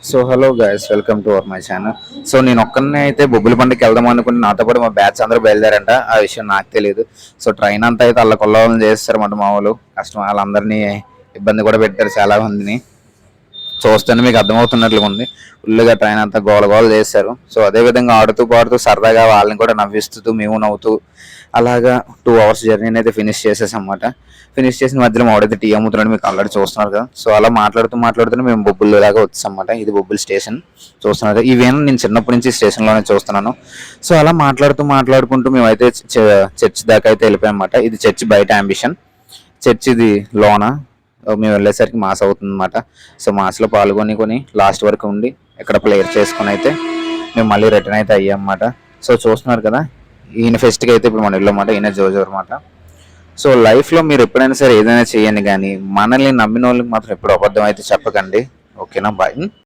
So hello guys, welcome to our my channel. So నేను ఒక్కనే అయితే బొబ్బిలి పండుగకి వెళ్దాం అనుకుంటే నాతో పాటు మా బ్యాచ్ అందరూ బయలుదేరంట. ఆ విషయం నాకు తెలియదు. సో ట్రైన్ అంతా అయితే అల్లకొల్లోలం చేస్తారన్నమాట మా వాళ్ళు. కష్టం, వాళ్ళందరినీ ఇబ్బంది కూడా పెట్టారు చాలా మందిని. చూస్తేనే మీకు అర్థమవుతున్నట్లుగా ఉంది. ఫుల్గా ట్రైన్ అంతా గోల గోల చేశారు. సో అదే విధంగా ఆడుతూ పాడుతూ సరదాగా వాళ్ళని కూడా నవ్విస్తూ మేము నవ్వుతూ అలాగా 2 hours జర్నీని అయితే ఫినిష్ చేసేసాం అన్నమాట. ఫినిష్ చేసిన మధ్యలో మావాడైతే టీ అమ్ముతున్నాడు, మీకు ఆల్రెడీ చూస్తున్నారు కదా. సో అలా మాట్లాడుతూ మాట్లాడుతూనే మేము బొబ్బులు దాకా వచ్చాం అన్నమాట. ఇది బొబ్బుల్ స్టేషన్ చూస్తున్నారు. ఇవేనా నేను చిన్నప్పటి నుంచి స్టేషన్లోనే చూస్తున్నాను. సో అలా మాట్లాడుతూ మాట్లాడుకుంటూ మేమైతే చర్చ్ దాకా అయితే వెళ్ళిపోయాం అన్నమాట. ఇది చర్చ్ బయట అంబిషన్, చర్చ్ ఇది లోన. మేము వెళ్ళేసరికి మాస్ అవుతుంది అనమాట. సో మాస్లో పాల్గొని లాస్ట్ వరకు ఉండి ఇక్కడ ప్లేయర్ చేసుకొని అయితే మేము మళ్ళీ రిటర్న్ అయితే అయ్యాం అన్నమాట. సో చూస్తున్నారు కదా, ఈయన ఫెస్ట్కి అయితే ఇప్పుడు మన ఇల్లు అన్నమాట. ఈయన జోజో అనమాట. సో లైఫ్లో మీరు ఎప్పుడైనా సరే ఏదైనా చేయండి, కానీ మనల్ని నమ్మిన వాళ్ళకి మాత్రం ఎప్పుడు అబద్ధం అయితే చెప్పకండి. ఓకేనా, బాయ్.